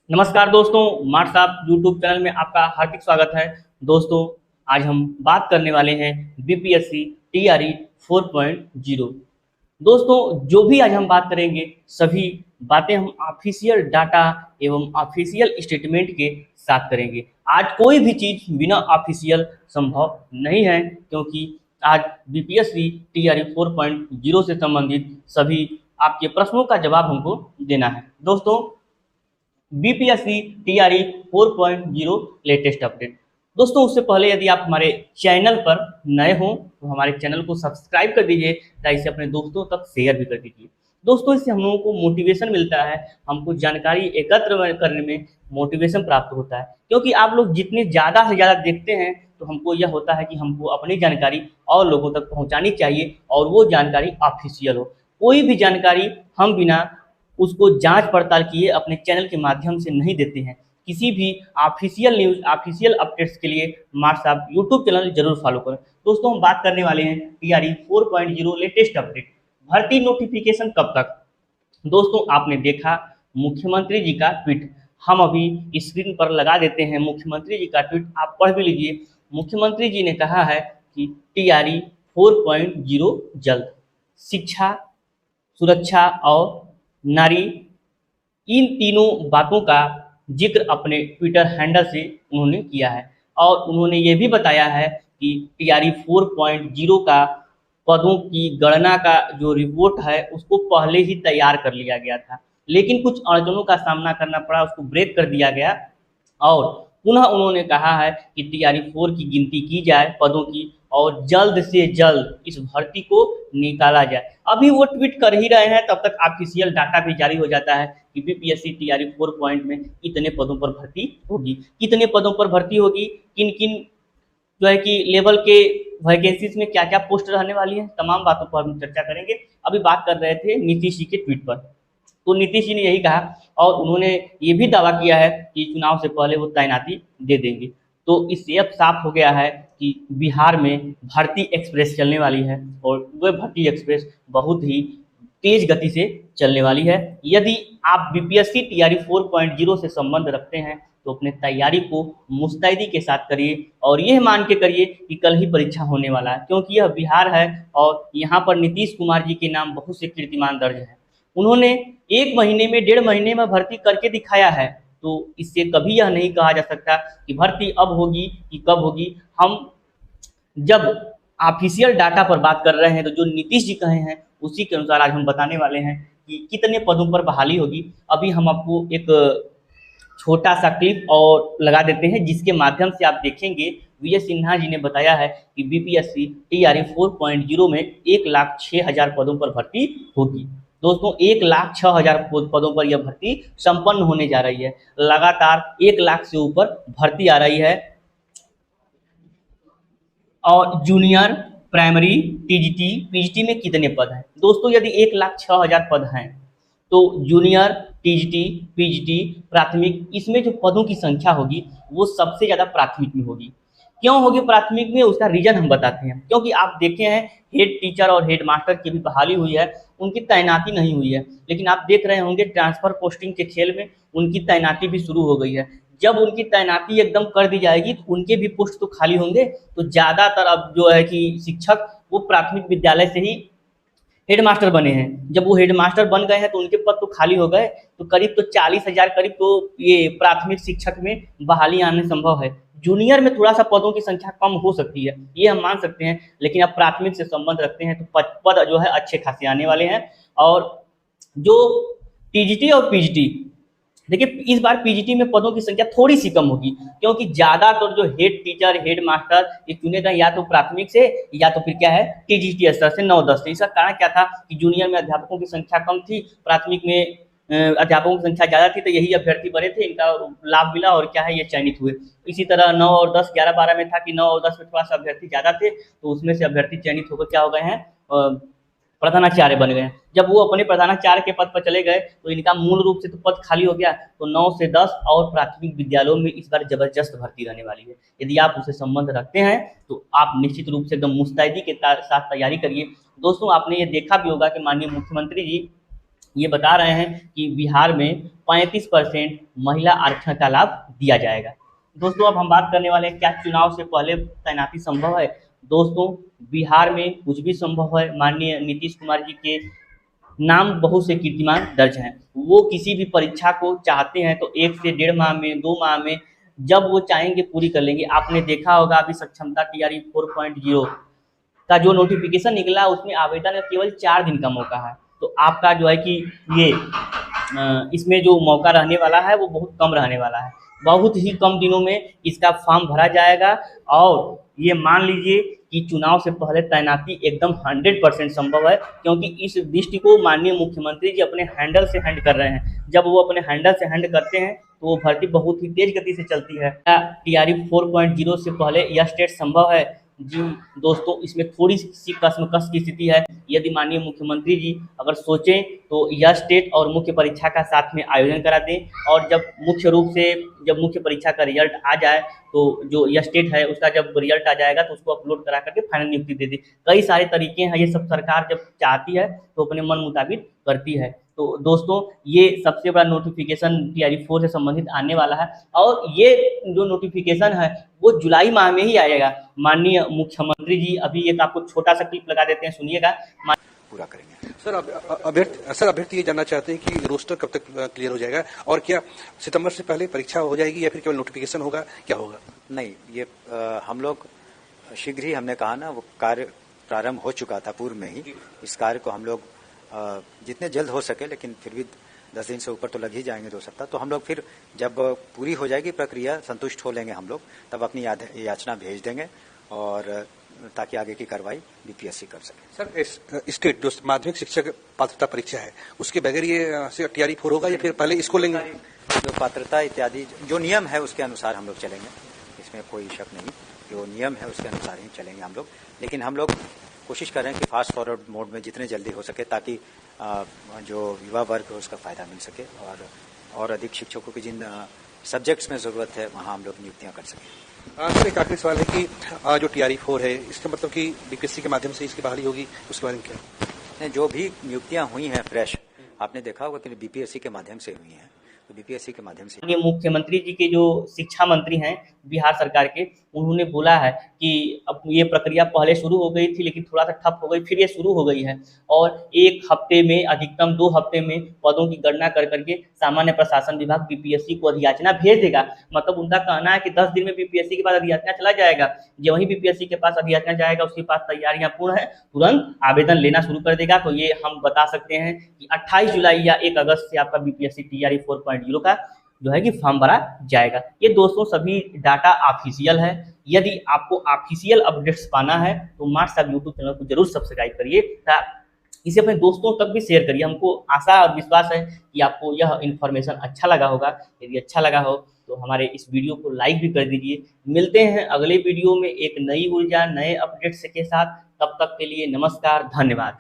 नमस्कार दोस्तों, मार्ट साहब यूट्यूब चैनल में आपका हार्दिक स्वागत है। दोस्तों, आज हम बात करने वाले हैं बीपीएससी टीआरई 4.0। दोस्तों, जो भी आज हम बात करेंगे सभी बातें हम ऑफिशियल डाटा एवं ऑफिशियल स्टेटमेंट के साथ करेंगे। आज कोई भी चीज़ बिना ऑफिशियल संभव नहीं है, क्योंकि आज बीपीएससी टीआरई 4.0 से संबंधित सभी आपके प्रश्नों का जवाब हमको देना है। दोस्तों, बीपीएससी टीआरई 4.0 लेटेस्ट अपडेट। दोस्तों, उससे पहले यदि आप हमारे चैनल पर नए हों तो हमारे चैनल को सब्सक्राइब कर दीजिए तथा इसे अपने दोस्तों तक शेयर भी कर दीजिए। दोस्तों, इससे हम लोगों को मोटिवेशन मिलता है, हमको जानकारी एकत्र करने में मोटिवेशन प्राप्त होता है, क्योंकि आप लोग जितने ज़्यादा से ज़्यादा देखते हैं तो हमको यह होता है कि हमको अपनी जानकारी और लोगों तक पहुँचानी चाहिए और वो जानकारी ऑफिशियल हो। कोई भी जानकारी हम बिना उसको जांच पड़ताल किए अपने चैनल के माध्यम से नहीं देते हैं। किसी भी ऑफिशियल न्यूज़, ऑफिशियल अपडेट्स के लिए मार्ट साहब यूट्यूब चैनल जरूर फॉलो करें। दोस्तों, हम बात करने वाले हैं टीआरई 4.0 लेटेस्ट अपडेट। भर्ती नोटिफिकेशन कब तक? दोस्तों, आपने देखा मुख्यमंत्री जी का ट्वीट, हम अभी स्क्रीन पर लगा देते हैं मुख्यमंत्री जी का ट्वीट, आप पढ़ भी लीजिए। मुख्यमंत्री जी ने कहा है कि टीआरई 4.0 जल्द, शिक्षा, सुरक्षा और नारी, इन तीनों बातों का जिक्र अपने ट्विटर हैंडल से उन्होंने किया है। और उन्होंने ये भी बताया है कि टीआरई 4.0 का पदों की गणना का जो रिपोर्ट है उसको पहले ही तैयार कर लिया गया था, लेकिन कुछ अड़चनों का सामना करना पड़ा, उसको ब्रेक कर दिया गया। और पुनः उन्होंने कहा है कि टीआरई 4 की गिनती की जाए पदों की और जल्द से जल्द इस भर्ती को निकाला जाए। अभी वो ट्वीट कर ही रहे हैं, तब तक ऑफिशियल डाटा भी जारी हो जाता है कि बीपीएससी टीआरई 4 पॉइंट में इतने पदों पर भर्ती होगी, कितने पदों पर भर्ती होगी, किन किन जो है कि लेवल के वैकेंसीज में क्या क्या पोस्ट रहने वाली है, तमाम बातों पर हम चर्चा करेंगे। अभी बात कर रहे थे नीतीश जी के ट्वीट पर, तो नीतीश जी ने यही कहा और उन्होंने ये भी दावा किया है कि चुनाव से पहले वो तैनाती दे देंगे। तो इससे अब साफ हो गया है कि बिहार में भर्ती एक्सप्रेस चलने वाली है और वह भर्ती एक्सप्रेस बहुत ही तेज गति से चलने वाली है। यदि आप बीपीएससी टीआरई 4.0 से संबंध रखते हैं तो अपने तैयारी को मुस्तैदी के साथ करिए और यह मान के करिए कि कल ही परीक्षा होने वाला है, क्योंकि यह बिहार है और यहाँ पर नीतीश कुमार जी के नाम बहुत से कीर्तिमान दर्ज है। उन्होंने 1 महीने में, 1.5 महीने में भर्ती करके दिखाया है, तो इससे कभी यह नहीं कहा जा सकता कि भर्ती अब होगी कि कब होगी। हम जब ऑफिशियल डाटा पर बात कर रहे हैं तो जो नीतीश जी कहे हैं उसी के अनुसार आज हम बताने वाले हैं कि कितने पदों पर बहाली होगी। अभी हम आपको एक छोटा सा क्लिप और लगा देते हैं जिसके माध्यम से आप देखेंगे। विजय सिन्हा जी ने बताया है कि बीपीएससी टीआरई 4.0 में 1,06,000 पदों पर भर्ती होगी। दोस्तों, 1,06,000 पदों पर यह भर्ती संपन्न होने जा रही है। लगातार 1 लाख से ऊपर भर्ती आ रही है। और जूनियर, प्राइमरी, टीजीटी, पीजीटी में कितने पद हैं? दोस्तों, यदि 1,06,000 पद हैं तो जूनियर, टीजीटी, पीजीटी, प्राथमिक, इसमें जो पदों की संख्या होगी वो सबसे ज़्यादा प्राथमिक में होगी। क्यों होगी प्राथमिक में? उसका रीजन हम बताते हैं। क्योंकि आप देखे हैं हेड टीचर और हेड मास्टर की भी बहाली हुई है, उनकी तैनाती नहीं हुई है, लेकिन आप देख रहे होंगे ट्रांसफर पोस्टिंग के खेल में उनकी तैनाती भी शुरू हो गई है। जब उनकी तैनाती एकदम कर दी जाएगी तो उनके भी पोस्ट तो खाली होंगे। तो ज़्यादातर अब जो है कि शिक्षक वो प्राथमिक विद्यालय से ही हेडमास्टर बने हैं। जब वो हेडमास्टर बन गए हैं तो उनके पद तो खाली हो गए, तो करीब तो 40,000 करीब तो ये प्राथमिक शिक्षक में बहाली आने संभव है। जूनियर में थोड़ा सा पदों की संख्या कम हो सकती है, ये हम मान सकते हैं, लेकिन अब प्राथमिक से संबंध रखते हैं तो पद जो है अच्छे खासे आने वाले हैं। और जो टीजीटी और पीजीटी, देखिए इस बार पीजीटी में पदों की संख्या थोड़ी सी कम होगी, क्योंकि ज़्यादातर जो हेड टीचर, हेड मास्टर ये चुने गए या तो प्राथमिक से या तो फिर क्या है टीजीटी स्तर से 9-10 से। इसका कारण क्या था कि जूनियर में अध्यापकों की संख्या कम थी, प्राथमिक में अध्यापकों की संख्या ज़्यादा थी, तो यही अभ्यर्थी बने थे, इनका लाभ मिला और क्या है ये चयनित हुए। इसी तरह 9 और 10, 11, 12 में था कि 9 और 10 में थोड़ा सा अभ्यर्थी ज़्यादा थे, तो उसमें से अभ्यर्थी चयनित होकर क्या हो गए हैं, प्रधानाचार्य बन गए। जब वो अपने प्रधानाचार्य के पद पर चले गए तो इनका मूल रूप से तो पद खाली हो गया, तो 9 से 10 और प्राथमिक विद्यालयों में इस बार जबरदस्त भर्ती रहने वाली है। यदि आप उसे संबंध रखते हैं तो आप निश्चित रूप से एकदम मुस्तैदी के साथ तैयारी करिए। दोस्तों, आपने ये देखा भी होगा कि माननीय मुख्यमंत्री जी ये बता रहे हैं कि बिहार में 35% महिला आरक्षण का लाभ दिया जाएगा। दोस्तों अब हम बात करने वाले हैं क्या चुनाव से पहले तैनाती संभव है। दोस्तों बिहार में कुछ भी संभव है। माननीय नीतीश कुमार जी के नाम बहुत से कीर्तिमान दर्ज हैं। वो किसी भी परीक्षा को चाहते हैं तो 1 से 1.5 माह में, 2 माह में जब वो चाहेंगे पूरी कर लेंगे। आपने देखा होगा अभी सक्षमता टीआरई 4.0 का जो नोटिफिकेशन निकला उसमें आवेदन में केवल 4 दिन का मौका है। तो आपका जो है कि ये इसमें जो मौका रहने वाला है वो बहुत कम रहने वाला है। बहुत ही कम दिनों में इसका फॉर्म भरा जाएगा और ये मान लीजिए कि चुनाव से पहले तैनाती एकदम 100% संभव है, क्योंकि इस दृष्टि को माननीय मुख्यमंत्री जी अपने हैंडल से हैंड कर रहे हैं। जब वो अपने हैंडल से हैंड करते हैं तो वो भर्ती बहुत ही तेज गति से चलती है। टीआरई 4.0 से पहले यह स्टेट संभव है। जी दोस्तों इसमें थोड़ी सी कसमकस की स्थिति है। यदि माननीय मुख्यमंत्री जी अगर सोचें तो यह स्टेट और मुख्य परीक्षा का साथ में आयोजन करा दें, और जब मुख्य परीक्षा का रिजल्ट आ जाए तो जो यह स्टेट है उसका जब रिजल्ट आ जाएगा तो उसको अपलोड करा करके फाइनल नियुक्ति दे दी। कई सारे तरीके हैं, ये सब सरकार जब चाहती है तो अपने मन मुताबिक करती है। तो दोस्तों ये सबसे बड़ा नोटिफिकेशन टीआरई 4 से संबंधित आने वाला है, और ये जो नोटिफिकेशन है वो जुलाई माह में ही आएगा। माननीय मुख्यमंत्री जी अभी एक आपको छोटा सा क्लिप लगा देते हैं, सुनिएगा। पूरा करेंगे सर। अभ्यर्थी ये जानना चाहते हैं कि रोस्टर कब तक क्लियर हो जाएगा, और क्या सितंबर से पहले परीक्षा हो जाएगी या फिर केवल नोटिफिकेशन होगा, क्या होगा? नहीं, ये हम लोग शीघ्र ही, हमने कहा ना, वो कार्य प्रारंभ हो चुका था पूर्व में ही। इस कार्य को हम लोग जितने जल्द हो सके, लेकिन फिर भी 10 दिन से ऊपर तो लग ही जाएंगे, 2 सप्ताह, तो हम लोग फिर जब पूरी हो जाएगी प्रक्रिया, संतुष्ट हो लेंगे हम लोग, तब अपनी याचना भेज देंगे, और ताकि आगे की कार्रवाई बीपीएससी कर सके। सर स्टेट जो माध्यमिक शिक्षक पात्रता परीक्षा है उसके बगैर ये टीआरई 4 होगा या फिर पहले इसको लेंगे? जो पात्रता इत्यादि जो नियम है उसके अनुसार हम लोग चलेंगे, इसमें कोई शक नहीं। जो नियम है उसके अनुसार ही चलेंगे हम लोग, लेकिन हम लोग कोशिश कर रहे हैं कि फास्ट फॉरवर्ड मोड में जितने जल्दी हो सके, ताकि जो युवा वर्ग है उसका फायदा मिल सके, और अधिक शिक्षकों की जिन सब्जेक्ट्स में जरूरत है वहाँ हम लोग नियुक्तियाँ कर सकें। सर एक आखिरी सवाल है कि जो टीआरई 4 है इसका मतलब कि बीपीएससी के माध्यम से इसकी बहाली होगी, उसके बारे में क्या? जो भी नियुक्तियाँ हुई हैं फ्रेश, आपने देखा होगा कि बीपीएससी के माध्यम से हुई हैं, तो बीपीएससी के माध्यम से। माननीय मुख्यमंत्री जी के जो शिक्षा मंत्री हैं बिहार सरकार के, उन्होंने बोला है कि अब ये प्रक्रिया पहले शुरू हो गई थी लेकिन थोड़ा सा ठप हो गई, फिर ये शुरू हो गई है, और 1 हफ्ते में, अधिकतम 2 हफ्ते में पदों की गणना कर करके सामान्य प्रशासन विभाग बीपीएससी को अधियाचना भेज देगा। मतलब उनका कहना है कि 10 दिन में बीपीएससी के पास अधियाचना चला जाएगा। जो वही बीपीएससी के पास अधियाचना जाएगा उसके पास तैयारियां पूर्ण है, तुरंत आवेदन लेना शुरू कर देगा। तो ये हम बता सकते हैं कि 28 जुलाई या 1 अगस्त से आपका बीपीएससी टीआरई 4.0 का जो है कि फॉर्म भरा जाएगा। ये दोस्तों सभी डाटा ऑफिशियल है। यदि आपको ऑफिशियल अपडेट्स पाना है तो मार्च साहब यूट्यूब चैनल को जरूर सब्सक्राइब करिए, इसे अपने दोस्तों तक भी शेयर करिए। हमको आशा और विश्वास है कि आपको यह इन्फॉर्मेशन अच्छा लगा होगा। यदि अच्छा लगा हो तो हमारे इस वीडियो को लाइक भी कर दीजिए। मिलते हैं अगले वीडियो में एक नई ऊर्जा, नए अपडेट्स के साथ। तब तक के लिए नमस्कार, धन्यवाद।